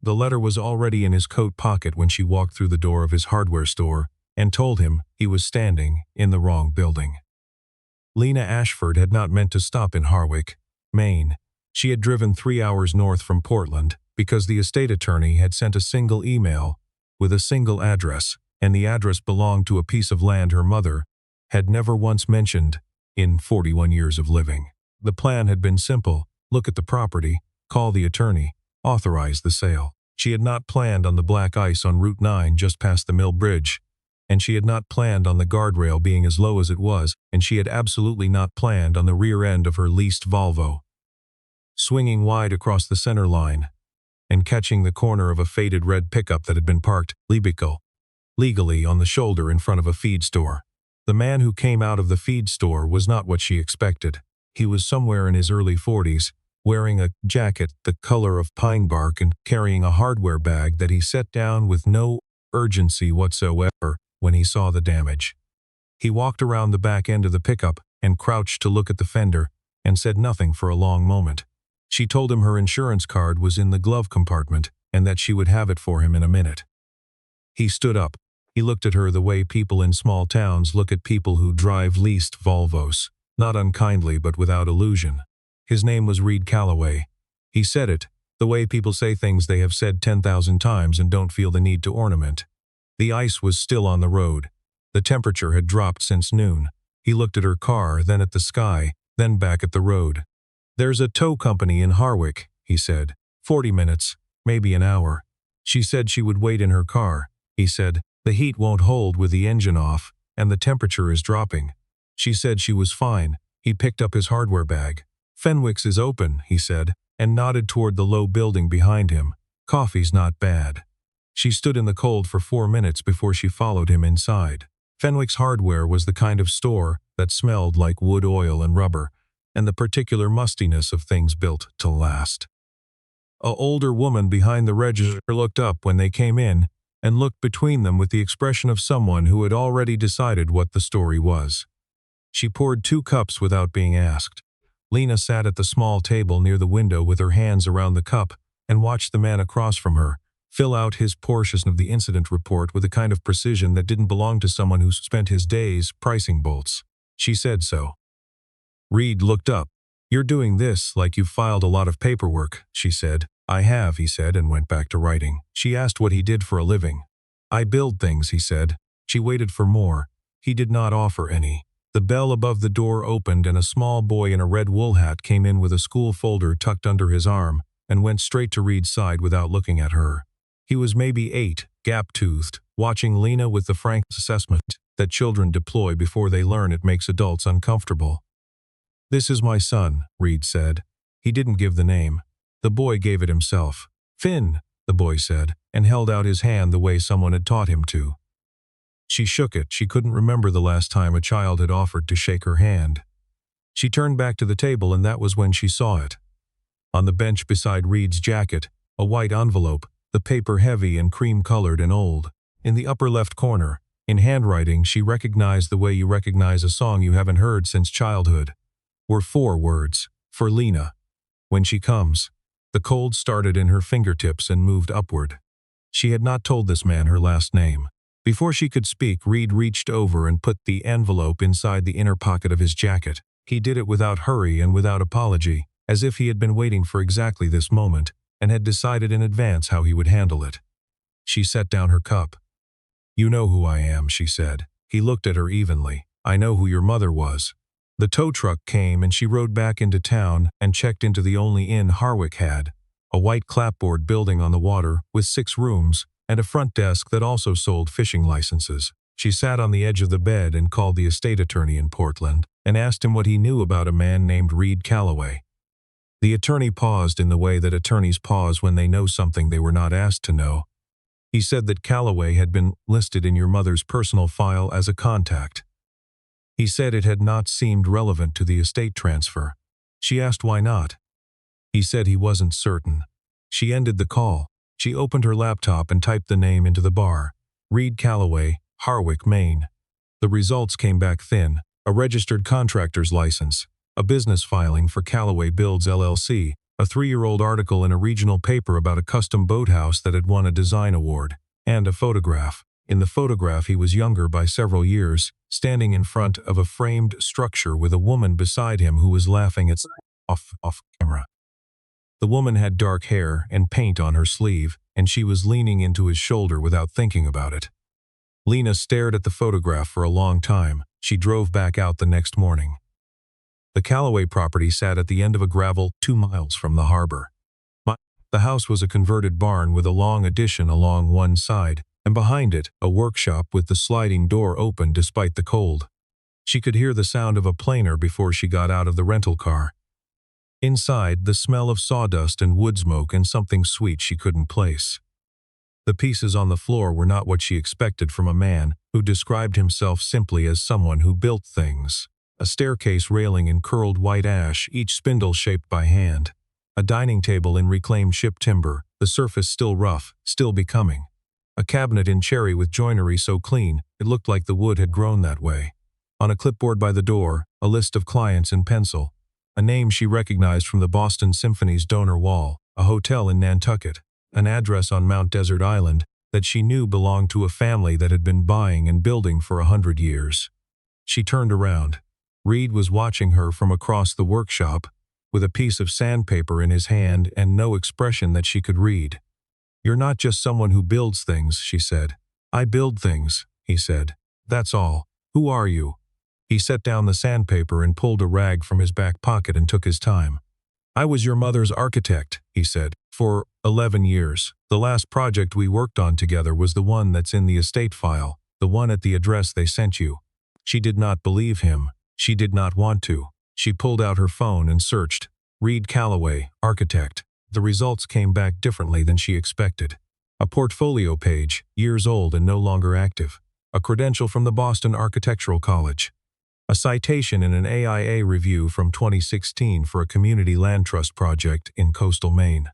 The letter was already in his coat pocket when she walked through the door of his hardware store and told him he was standing in the wrong building. Lena Ashford had not meant to stop in Harwich, Maine. She had driven 3 hours north from Portland because the estate attorney had sent a single email with a single address, and the address belonged to a piece of land her mother had never once mentioned in 41 years of living. The plan had been simple: look at the property, call the attorney, authorize the sale. She had not planned on the black ice on Route 9 just past the Mill Bridge, and she had not planned on the guardrail being as low as it was, and she had absolutely not planned on the rear end of her leased Volvo swinging wide across the center line and catching the corner of a faded red pickup that had been parked legally on the shoulder in front of a feed store. The man who came out of the feed store was not what she expected. He was somewhere in his early 40s, wearing a jacket the color of pine bark and carrying a hardware bag that he set down with no urgency whatsoever when he saw the damage. He walked around the back end of the pickup and crouched to look at the fender and said nothing for a long moment. She told him her insurance card was in the glove compartment and that she would have it for him in a minute. He stood up. He looked at her the way people in small towns look at people who drive leased Volvos, not unkindly but without illusion. His name was Reed Calloway. He said it, the way people say things they have said 10,000 times and don't feel the need to ornament. The ice was still on the road. The temperature had dropped since noon. He looked at her car, then at the sky, then back at the road. "There's a tow company in Harwich," he said. 40 minutes, maybe an hour. She said she would wait in her car. He said, "The heat won't hold with the engine off, and the temperature is dropping." She said she was fine. He picked up his hardware bag. "Fenwick's is open," he said, and nodded toward the low building behind him. "Coffee's not bad." She stood in the cold for 4 minutes before she followed him inside. Fenwick's Hardware was the kind of store that smelled like wood oil and rubber, and the particular mustiness of things built to last. A older woman behind the register looked up when they came in and looked between them with the expression of someone who had already decided what the story was. She poured 2 cups without being asked. Lena sat at the small table near the window with her hands around the cup and watched the man across from her fill out his portion of the incident report with a kind of precision that didn't belong to someone who spent his days pricing bolts. She said so. Reed looked up. "You're doing this like you've filed a lot of paperwork," she said. "I have," he said, and went back to writing. She asked what he did for a living. "I build things," he said. She waited for more. He did not offer any. The bell above the door opened and a small boy in a red wool hat came in with a school folder tucked under his arm and went straight to Reed's side without looking at her. He was maybe 8, gap-toothed, watching Lena with the frank assessment that children deploy before they learn it makes adults uncomfortable. "This is my son," Reed said. He didn't give the name. The boy gave it himself. "Finn," the boy said, and held out his hand the way someone had taught him to. She shook it. She couldn't remember the last time a child had offered to shake her hand. She turned back to the table, and that was when she saw it. On the bench beside Reed's jacket, a white envelope, the paper heavy and cream-colored and old. In the upper left corner, in handwriting she recognized the way you recognize a song you haven't heard since childhood, were 4 words: "For Lena. When she comes." The cold started in her fingertips and moved upward. She had not told this man her last name. Before she could speak, Reed reached over and put the envelope inside the inner pocket of his jacket. He did it without hurry and without apology, as if he had been waiting for exactly this moment and had decided in advance how he would handle it. She set down her cup. "You know who I am," she said. He looked at her evenly. "I know who your mother was." The tow truck came and she rode back into town and checked into the only inn Harwich had, a white clapboard building on the water with 6 rooms and a front desk that also sold fishing licenses. She sat on the edge of the bed and called the estate attorney in Portland and asked him what he knew about a man named Reed Calloway. The attorney paused in the way that attorneys pause when they know something they were not asked to know. He said that Calloway had been listed in your mother's personal file as a contact. He said it had not seemed relevant to the estate transfer. She asked why not. He said he wasn't certain. She ended the call. She opened her laptop and typed the name into the bar. Reed Calloway, Harwich, Maine. The results came back thin: a registered contractor's license, a business filing for Calloway Builds LLC, a 3-year-old article in a regional paper about a custom boathouse that had won a design award, and a photograph. In the photograph he was younger by several years, standing in front of a framed structure with a woman beside him who was laughing at off camera. The woman had dark hair and paint on her sleeve, and she was leaning into his shoulder without thinking about it. Lena stared at the photograph for a long time. She drove back out the next morning. The Callaway property sat at the end of a gravel 2 miles from the harbor. The house was a converted barn with a long addition along one side, and behind it, a workshop with the sliding door open despite the cold. She could hear the sound of a planer before she got out of the rental car. Inside, the smell of sawdust and wood smoke and something sweet she couldn't place. The pieces on the floor were not what she expected from a man who described himself simply as someone who built things. A staircase railing in curled white ash, each spindle shaped by hand. A dining table in reclaimed ship timber, the surface still rough, still becoming. A cabinet in cherry with joinery so clean, it looked like the wood had grown that way. On a clipboard by the door, a list of clients in pencil. A name she recognized from the Boston Symphony's donor wall, a hotel in Nantucket, an address on Mount Desert Island that she knew belonged to a family that had been buying and building for 100 years. She turned around. Reed was watching her from across the workshop, with a piece of sandpaper in his hand and no expression that she could read. "You're not just someone who builds things," she said. "I build things," he said. "That's all. Who are you?" He set down the sandpaper and pulled a rag from his back pocket and took his time. "I was your mother's architect," he said, "for 11 years. The last project we worked on together was the one that's in the estate file, the one at the address they sent you." She did not believe him. She did not want to. She pulled out her phone and searched. Reed Callaway, architect. The results came back differently than she expected. A portfolio page, years old and no longer active. A credential from the Boston Architectural College. A citation in an AIA review from 2016 for a community land trust project in coastal Maine.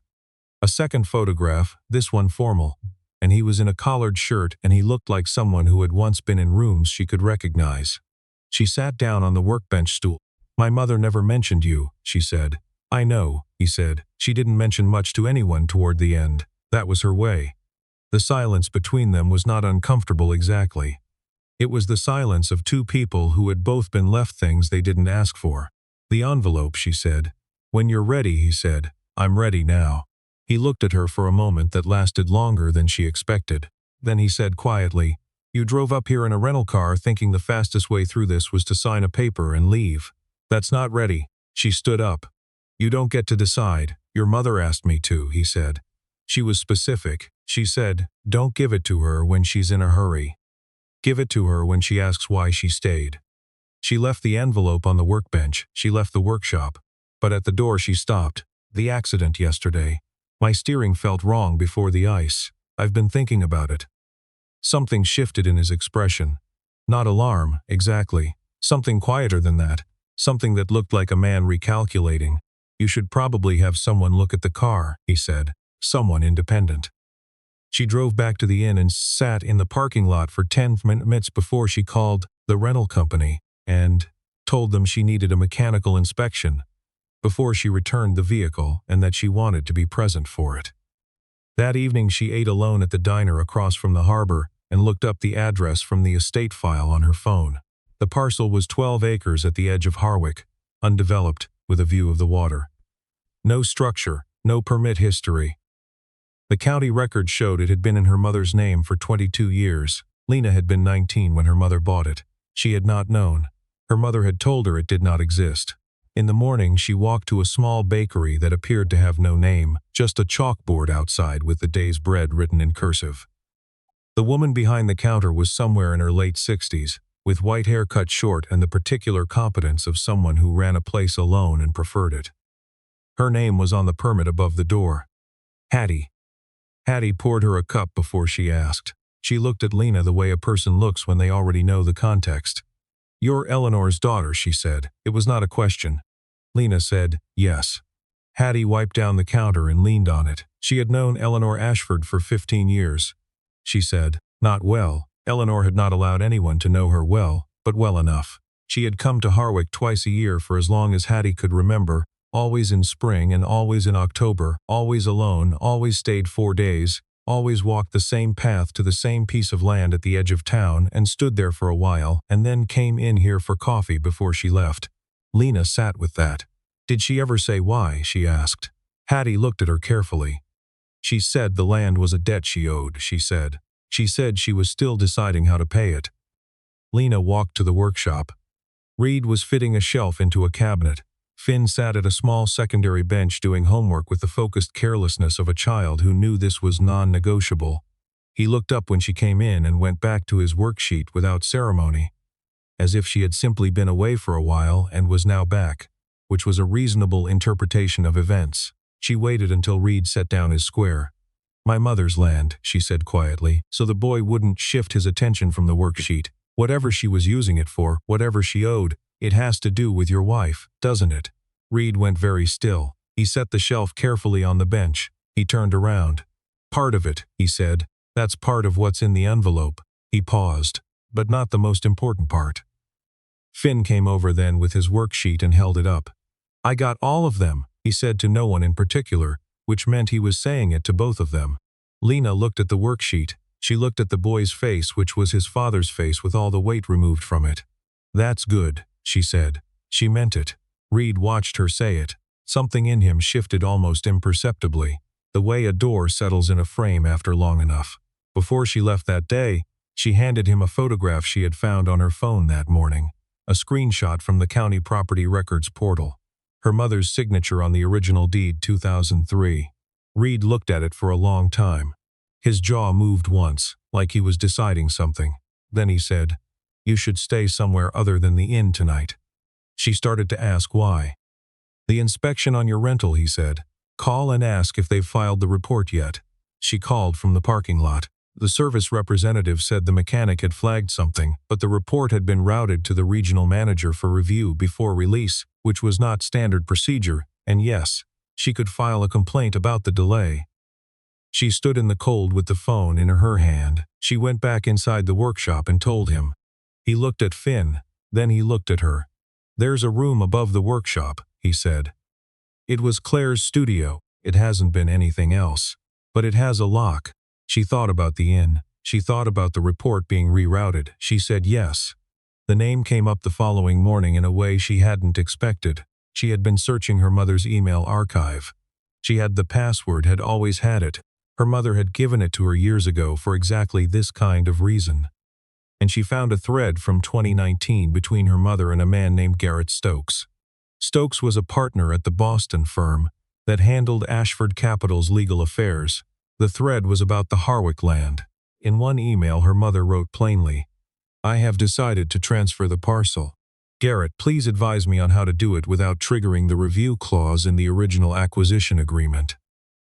A second photograph, this one formal, and he was in a collared shirt and he looked like someone who had once been in rooms she could recognize. She sat down on the workbench stool. "My mother never mentioned you," she said. "I know," he said. "She didn't mention much to anyone toward the end. That was her way." The silence between them was not uncomfortable exactly. It was the silence of two people who had both been left things they didn't ask for. "The envelope," she said. "When you're ready," he said. "I'm ready now." He looked at her for a moment that lasted longer than she expected. Then he said quietly, "You drove up here in a rental car thinking the fastest way through this was to sign a paper and leave. That's not ready." She stood up. "You don't get to decide. Your mother asked me to," he said. She was specific. She said, "Don't give it to her when she's in a hurry. Give it to her when she asks why she stayed." She left the envelope on the workbench. She left the workshop. But at the door she stopped. "The accident yesterday. My steering felt wrong before the ice. I've been thinking about it." Something shifted in his expression. Not alarm, exactly. Something quieter than that. Something that looked like a man recalculating. "You should probably have someone look at the car," he said. "Someone independent." She drove back to the inn and sat in the parking lot for 10 minutes before she called the rental company and told them she needed a mechanical inspection before she returned the vehicle and that she wanted to be present for it. That evening she ate alone at the diner across from the harbor and looked up the address from the estate file on her phone. The parcel was 12 acres at the edge of Harwick, undeveloped, with a view of the water. No structure, no permit history. The county record showed it had been in her mother's name for 22 years. Lena had been 19 when her mother bought it. She had not known. Her mother had told her it did not exist. In the morning she walked to a small bakery that appeared to have no name, just a chalkboard outside with the day's bread written in cursive. The woman behind the counter was somewhere in her late 60s, with white hair cut short and the particular competence of someone who ran a place alone and preferred it. Her name was on the permit above the door. Hattie. Hattie poured her a cup before she asked. She looked at Lena the way a person looks when they already know the context. "You're Eleanor's daughter," she said. It was not a question. Lena said, "Yes." Hattie wiped down the counter and leaned on it. She had known Eleanor Ashford for 15 years. She said, "Not well." Eleanor had not allowed anyone to know her well, but well enough. She had come to Harwick twice a year for as long as Hattie could remember, always in spring and always in October, always alone, always stayed 4 days, always walked the same path to the same piece of land at the edge of town and stood there for a while and then came in here for coffee before she left. Lena sat with that. Did she ever say why? She asked. Hattie looked at her carefully. She said the land was a debt she owed, she said. She said she was still deciding how to pay it. Lena walked to the workshop. Reed was fitting a shelf into a cabinet. Finn sat at a small secondary bench doing homework with the focused carelessness of a child who knew this was non-negotiable. He looked up when she came in and went back to his worksheet without ceremony, as if she had simply been away for a while and was now back, which was a reasonable interpretation of events. She waited until Reed set down his square. My mother's land, she said quietly, so the boy wouldn't shift his attention from the worksheet. Whatever she was using it for, whatever she owed, it has to do with your wife, doesn't it? Reed went very still. He set the shelf carefully on the bench. He turned around. Part of it, he said. That's part of what's in the envelope. He paused. But not the most important part. Finn came over then with his worksheet and held it up. I got all of them, he said to no one in particular, which meant he was saying it to both of them. Lena looked at the worksheet. She looked at the boy's face, which was his father's face with all the weight removed from it. That's good, she said. She meant it. Reed watched her say it. Something in him shifted almost imperceptibly, the way a door settles in a frame after long enough. Before she left that day, she handed him a photograph she had found on her phone that morning, a screenshot from the county property records portal. Her mother's signature on the original deed 2003. Reed looked at it for a long time. His jaw moved once, like he was deciding something. Then he said, You should stay somewhere other than the inn tonight. She started to ask why. The inspection on your rental, he said. Call and ask if they've filed the report yet. She called from the parking lot. The service representative said the mechanic had flagged something, but the report had been routed to the regional manager for review before release, which was not standard procedure, and yes, she could file a complaint about the delay. She stood in the cold with the phone in her hand. She went back inside the workshop and told him. He looked at Finn, then he looked at her. There's a room above the workshop, he said. It was Claire's studio. It hasn't been anything else. But it has a lock. She thought about the inn. She thought about the report being rerouted. She said yes. The name came up the following morning in a way she hadn't expected. She had been searching her mother's email archive. She had the password, had always had it. Her mother had given it to her years ago for exactly this kind of reason. And she found a thread from 2019 between her mother and a man named Garrett Stokes. Stokes was a partner at the Boston firm that handled Ashford Capital's legal affairs. The thread was about the Harwick land. In one email, her mother wrote plainly, I have decided to transfer the parcel. Garrett, please advise me on how to do it without triggering the review clause in the original acquisition agreement.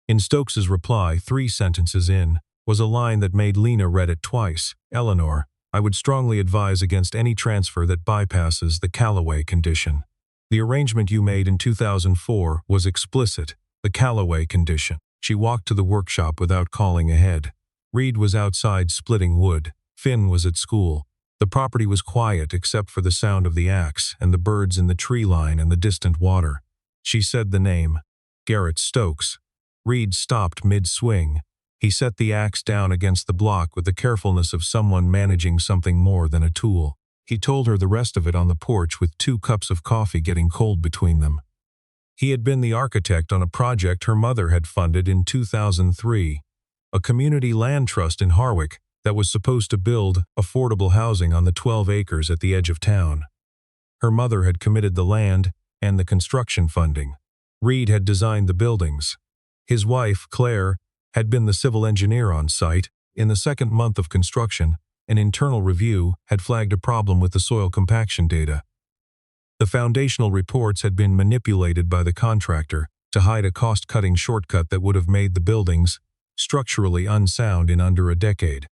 In Stokes's reply, 3 sentences in, was a line that made Lena read it twice. Eleanor, I would strongly advise against any transfer that bypasses the Callaway condition. The arrangement you made in 2004 was explicit, the Callaway condition. She walked to the workshop without calling ahead. Reed was outside splitting wood. Finn was at school. The property was quiet except for the sound of the axe and the birds in the tree line and the distant water. She said the name, Garrett Stokes. Reed stopped mid-swing. He set the axe down against the block with the carefulness of someone managing something more than a tool. He told her the rest of it on the porch with 2 cups of coffee getting cold between them. He had been the architect on a project her mother had funded in 2003, a community land trust in Harwick that was supposed to build affordable housing on the 12 acres at the edge of town. Her mother had committed the land and the construction funding. Reed had designed the buildings. His wife, Claire, had been the civil engineer on site. In the 2nd month of construction, an internal review had flagged a problem with the soil compaction data. The foundational reports had been manipulated by the contractor to hide a cost-cutting shortcut that would have made the buildings structurally unsound in under a decade.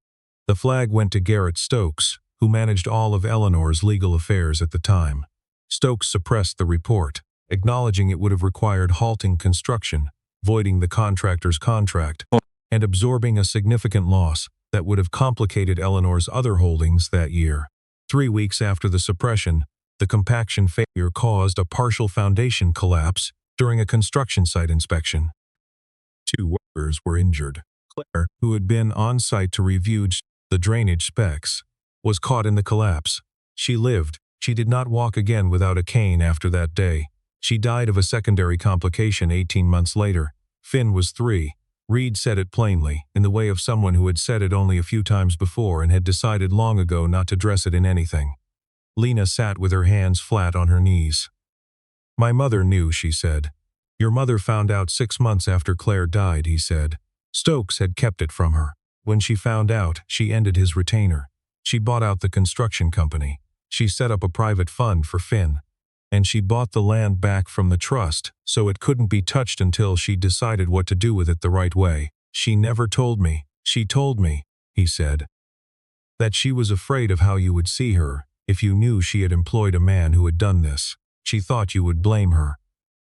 The flag went to Garrett Stokes, who managed all of Eleanor's legal affairs at the time. Stokes suppressed the report, acknowledging it would have required halting construction, voiding the contractor's contract, and absorbing a significant loss that would have complicated Eleanor's other holdings that year. 3 weeks after the suppression, the compaction failure caused a partial foundation collapse during a construction site inspection. Two workers were injured. Claire, who had been on site to review the drainage specs, was caught in the collapse. She lived. She did not walk again without a cane after that day. She died of a secondary complication 18 months later. Finn was 3. Reed said it plainly, in the way of someone who had said it only a few times before and had decided long ago not to dress it in anything. Lena sat with her hands flat on her knees. "My mother knew," she said. "Your mother found out 6 months after Claire died," he said. "Stokes had kept it from her. When she found out, she ended his retainer. She bought out the construction company. She set up a private fund for Finn. And she bought the land back from the trust, so it couldn't be touched until she decided what to do with it the right way. She never told me. She told me," he said, "that she was afraid of how you would see her if you knew she had employed a man who had done this. She thought you would blame her."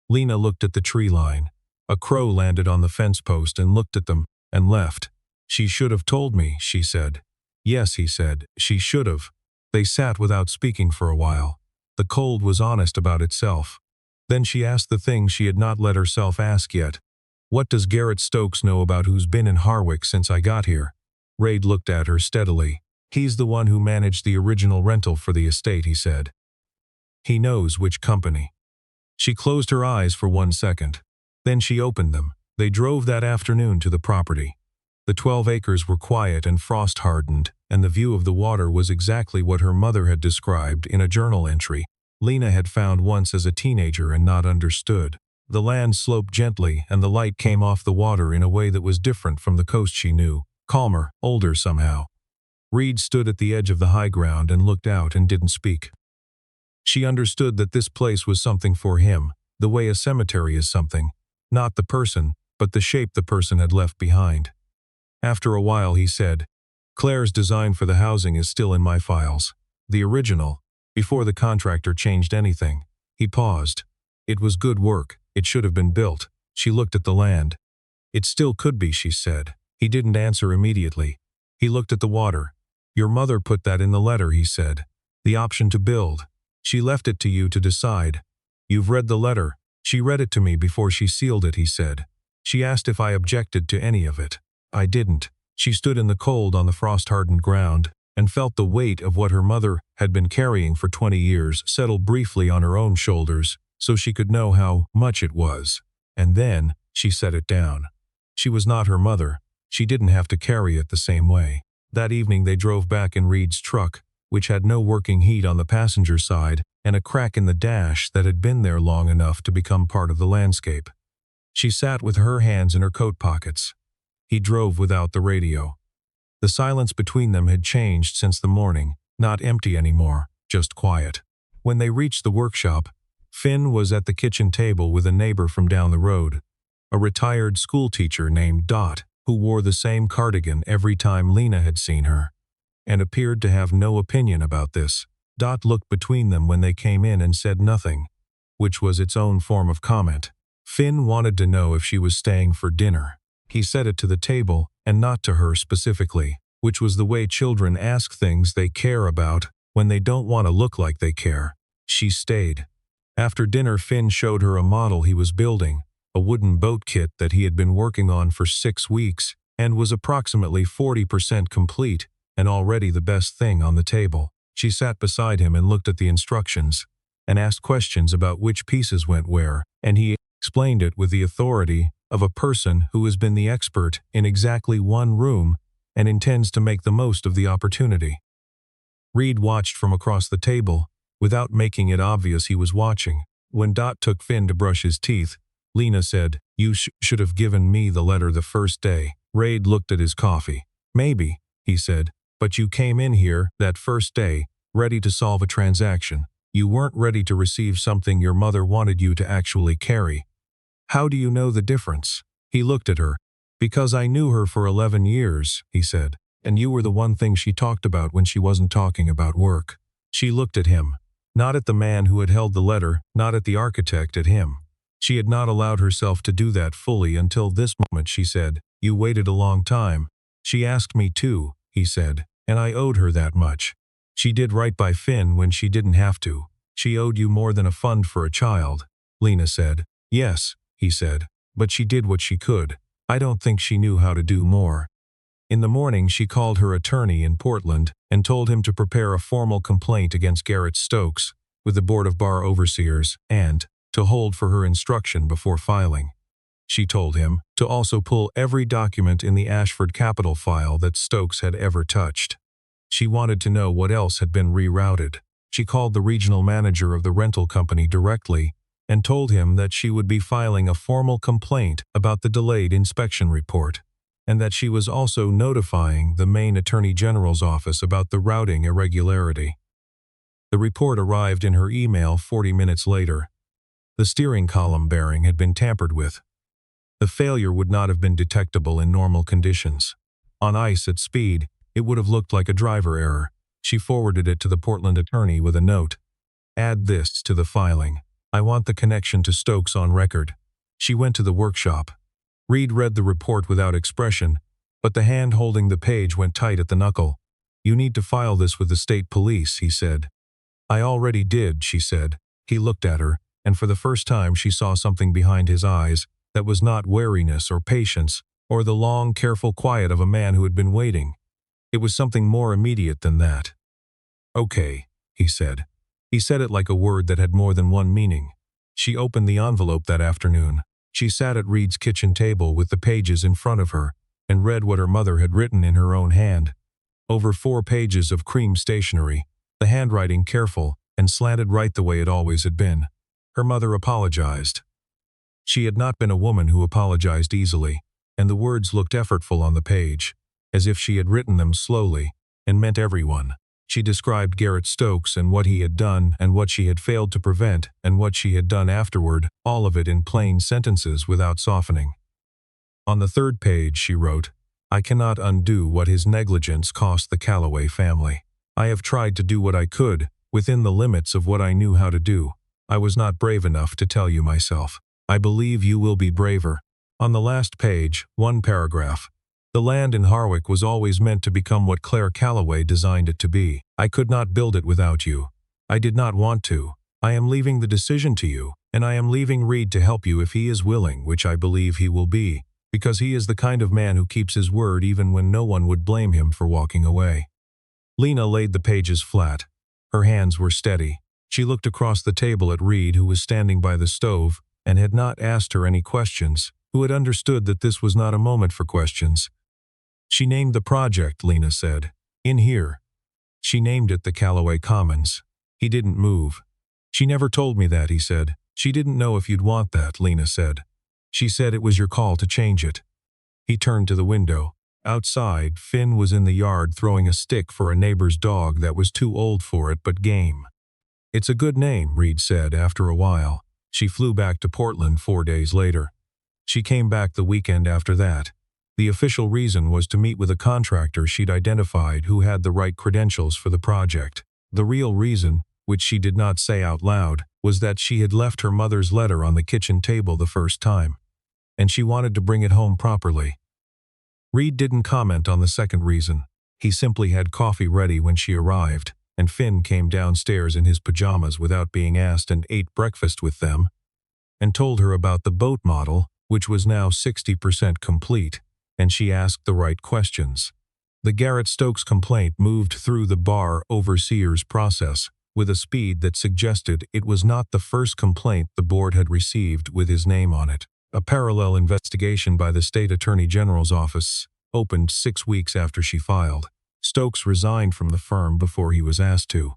Lena looked at the tree line. A crow landed on the fence post and looked at them, and left. "She should have told me," she said. "Yes," he said, "she should have." They sat without speaking for a while. The cold was honest about itself. Then she asked the thing she had not let herself ask yet. "What does Garrett Stokes know about who's been in Harwick since I got here?" Reid looked at her steadily. "He's the one who managed the original rental for the estate," he said. "He knows which company." She closed her eyes for 1 second. Then she opened them. They drove that afternoon to the property. The 12 acres were quiet and frost-hardened, and the view of the water was exactly what her mother had described in a journal entry Lena had found once as a teenager and not understood. The land sloped gently, and the light came off the water in a way that was different from the coast she knew, calmer, older somehow. Reed stood at the edge of the high ground and looked out and didn't speak. She understood that this place was something for him, the way a cemetery is something, not the person, but the shape the person had left behind. After a while he said, "Claire's design for the housing is still in my files. The original, before the contractor changed anything." He paused. "It was good work. It should have been built." She looked at the land. "It still could be," she said. He didn't answer immediately. He looked at the water. "Your mother put that in the letter," he said. "The option to build. She left it to you to decide. You've read the letter." "She read it to me before she sealed it," he said. "She asked if I objected to any of it. I didn't." She stood in the cold on the frost-hardened ground and felt the weight of what her mother had been carrying for 20 years settle briefly on her own shoulders so she could know how much it was. And then she set it down. She was not her mother. She didn't have to carry it the same way. That evening they drove back in Reed's truck, which had no working heat on the passenger side and a crack in the dash that had been there long enough to become part of the landscape. She sat with her hands in her coat pockets. He drove without the radio. The silence between them had changed since the morning, not empty anymore, just quiet. When they reached the workshop, Finn was at the kitchen table with a neighbor from down the road, a retired schoolteacher named Dot, who wore the same cardigan every time Lena had seen her, and appeared to have no opinion about this. Dot looked between them when they came in and said nothing, which was its own form of comment. Finn wanted to know if she was staying for dinner. He said it to the table and not to her specifically, which was the way children ask things they care about when they don't want to look like they care. She stayed. After dinner, Finn showed her a model he was building, a wooden boat kit that he had been working on for 6 weeks and was approximately 40% complete and already the best thing on the table. She sat beside him and looked at the instructions and asked questions about which pieces went where, and he explained it with the authority of a person who has been the expert in exactly one room and intends to make the most of the opportunity. Reed watched from across the table, without making it obvious he was watching. When Dot took Finn to brush his teeth, Lena said, "You should have given me the letter the first day." Reed looked at his coffee. "Maybe," he said, "but you came in here that first day, ready to solve a transaction. You weren't ready to receive something your mother wanted you to actually carry." "How do you know the difference?" He looked at her. "Because I knew her for 11 years, he said, "and you were the one thing she talked about when she wasn't talking about work." She looked at him. Not at the man who had held the letter, not at the architect, at him. She had not allowed herself to do that fully until this moment. She said, "You waited a long time." "She asked me too," he said, "and I owed her that much. She did right by Finn when she didn't have to. She owed you more than a fund for a child," Lena said. Yes, he said, but she did what she could. I don't think she knew how to do more. In the morning, she called her attorney in Portland and told him to prepare a formal complaint against Garrett Stokes with the Board of Bar Overseers and to hold for her instruction before filing. She told him to also pull every document in the Ashford Capital file that Stokes had ever touched. She wanted to know what else had been rerouted. She called the regional manager of the rental company directly and told him that she would be filing a formal complaint about the delayed inspection report, and that she was also notifying the Maine Attorney General's office about the routing irregularity. The report arrived in her email 40 minutes later. The steering column bearing had been tampered with. The failure would not have been detectable in normal conditions. On ice at speed, it would have looked like a driver error. She forwarded it to the Portland attorney with a note. Add this to the filing. I want the connection to Stokes on record. She went to the workshop. Reed read the report without expression, but the hand holding the page went tight at the knuckle. You need to file this with the state police, he said. I already did, she said. He looked at her, and for the first time she saw something behind his eyes that was not wariness or patience or the long, careful quiet of a man who had been waiting. It was something more immediate than that. Okay, he said. He said it like a word that had more than one meaning. She opened the envelope that afternoon. She sat at Reed's kitchen table with the pages in front of her and read what her mother had written in her own hand. Over 4 pages of cream stationery, the handwriting careful and slanted right the way it always had been. Her mother apologized. She had not been a woman who apologized easily, and the words looked effortful on the page, as if she had written them slowly and meant everyone. She described Garrett Stokes and what he had done and what she had failed to prevent and what she had done afterward, all of it in plain sentences without softening. On the 3rd page she wrote, I cannot undo what his negligence cost the Calloway family. I have tried to do what I could, within the limits of what I knew how to do. I was not brave enough to tell you myself. I believe you will be braver. On the last page, 1 paragraph. The land in Harwick was always meant to become what Claire Calloway designed it to be. I could not build it without you. I did not want to. I am leaving the decision to you, and I am leaving Reed to help you if he is willing, which I believe he will be, because he is the kind of man who keeps his word even when no one would blame him for walking away. Lena laid the pages flat. Her hands were steady. She looked across the table at Reed, who was standing by the stove and had not asked her any questions, who had understood that this was not a moment for questions. She named the project, Lena said. In here. She named it the Calloway Commons. He didn't move. She never told me that, he said. She didn't know if you'd want that, Lena said. She said it was your call to change it. He turned to the window. Outside, Finn was in the yard throwing a stick for a neighbor's dog that was too old for it but game. It's a good name, Reed said after a while. She flew back to Portland 4 days later. She came back the weekend after that. The official reason was to meet with a contractor she'd identified who had the right credentials for the project. The real reason, which she did not say out loud, was that she had left her mother's letter on the kitchen table the first time, and she wanted to bring it home properly. Reed didn't comment on the second reason. He simply had coffee ready when she arrived, and Finn came downstairs in his pajamas without being asked and ate breakfast with them, and told her about the boat model, which was now 60% complete, and she asked the right questions. The Garrett Stokes complaint moved through the bar overseer's process with a speed that suggested it was not the first complaint the board had received with his name on it. A parallel investigation by the state attorney general's office opened 6 weeks after she filed. Stokes resigned from the firm before he was asked to.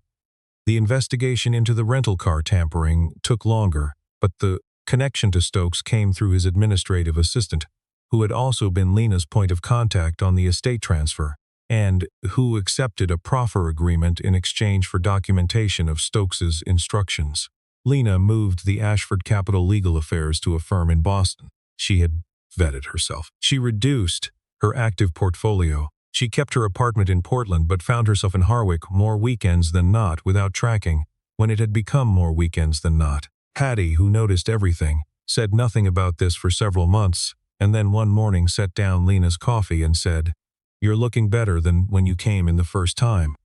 The investigation into the rental car tampering took longer, but the connection to Stokes came through his administrative assistant, who had also been Lena's point of contact on the estate transfer, and who accepted a proffer agreement in exchange for documentation of Stokes's instructions. Lena moved the Ashford Capital legal affairs to a firm in Boston. She had vetted herself. She reduced her active portfolio. She kept her apartment in Portland but found herself in Harwick more weekends than not without tracking, when it had become more weekends than not. Hattie, who noticed everything, said nothing about this for several months, and then one morning set down Lena's coffee and said, "You're looking better than when you came in the first time."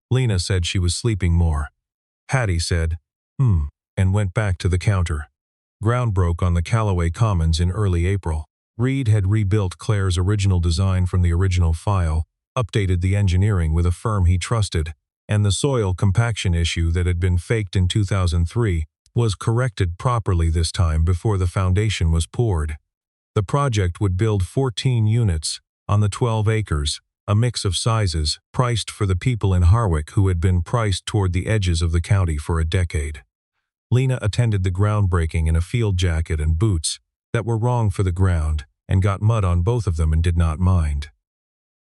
Lena said she was sleeping more. Hattie said, and went back to the counter. Ground broke on the Callaway Commons in early April. Reed had rebuilt Claire's original design from the original file, updated the engineering with a firm he trusted, and the soil compaction issue that had been faked in 2003 was corrected properly this time before the foundation was poured. The project would build 14 units on the 12 acres, a mix of sizes, priced for the people in Harwick who had been priced toward the edges of the county for a decade. Lena attended the groundbreaking in a field jacket and boots that were wrong for the ground and got mud on both of them and did not mind.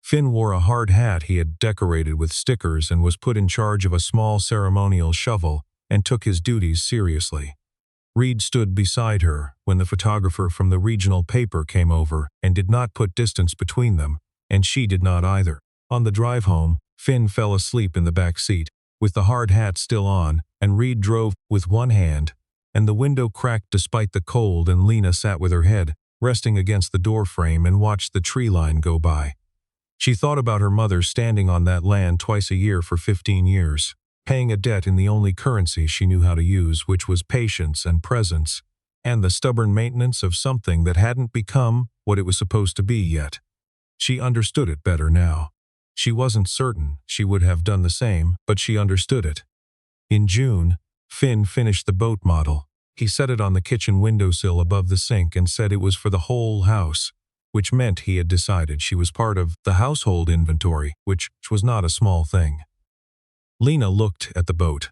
Finn wore a hard hat he had decorated with stickers and was put in charge of a small ceremonial shovel and took his duties seriously. Reed stood beside her when the photographer from the regional paper came over and did not put distance between them, and she did not either. On the drive home, Finn fell asleep in the back seat, with the hard hat still on, and Reed drove with one hand, and the window cracked despite the cold, and Lena sat with her head resting against the door frame and watched the tree line go by. She thought about her mother standing on that land twice a year for 15 years, paying a debt in the only currency she knew how to use, which was patience and presence, and the stubborn maintenance of something that hadn't become what it was supposed to be yet. She understood it better now. She wasn't certain she would have done the same, but she understood it. In June, Finn finished the boat model. He set it on the kitchen windowsill above the sink and said it was for the whole house, which meant he had decided she was part of the household inventory, which was not a small thing. Lena looked at the boat.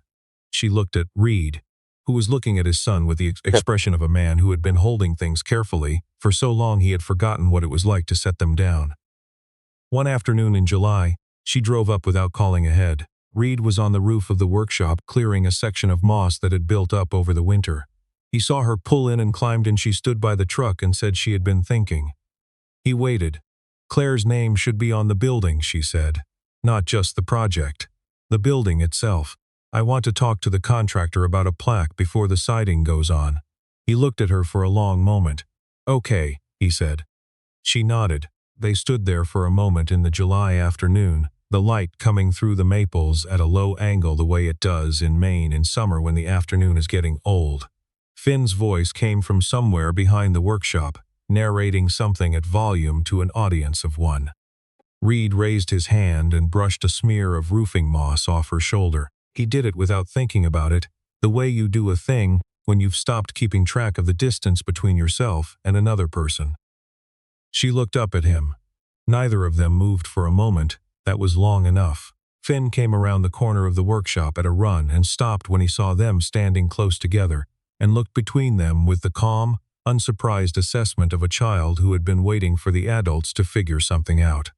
She looked at Reed, who was looking at his son with the expression of a man who had been holding things carefully. For so long he had forgotten what it was like to set them down. One afternoon in July, she drove up without calling ahead. Reed was on the roof of the workshop clearing a section of moss that had built up over the winter. He saw her pull in and climbed in. She stood by the truck and said she had been thinking. He waited. Claire's name should be on the building, she said. Not just the project. The building itself. I want to talk to the contractor about a plaque before the siding goes on. He looked at her for a long moment. Okay, he said. She nodded. They stood there for a moment in the July afternoon, the light coming through the maples at a low angle the way it does in Maine in summer when the afternoon is getting old. Finn's voice came from somewhere behind the workshop, narrating something at volume to an audience of one. Reed raised his hand and brushed a smear of roofing moss off her shoulder. He did it without thinking about it, the way you do a thing when you've stopped keeping track of the distance between yourself and another person. She looked up at him. Neither of them moved for a moment. That was long enough. Finn came around the corner of the workshop at a run and stopped when he saw them standing close together, and looked between them with the calm, unsurprised assessment of a child who had been waiting for the adults to figure something out.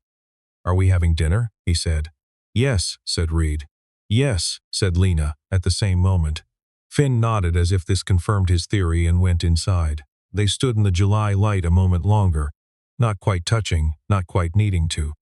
Are we having dinner? He said. Yes, said Reed. Yes, said Lena, at the same moment. Finn nodded as if this confirmed his theory and went inside. They stood in the July light a moment longer, not quite touching, not quite needing to.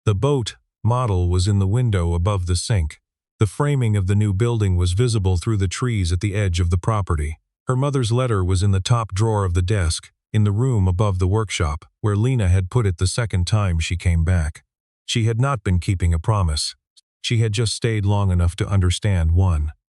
The boat model was in the window above the sink. The framing of the new building was visible through the trees at the edge of the property. Her mother's letter was in the top drawer of the desk, in the room above the workshop, where Lena had put it the second time she came back. She had not been keeping a promise. She had just stayed long enough to understand one.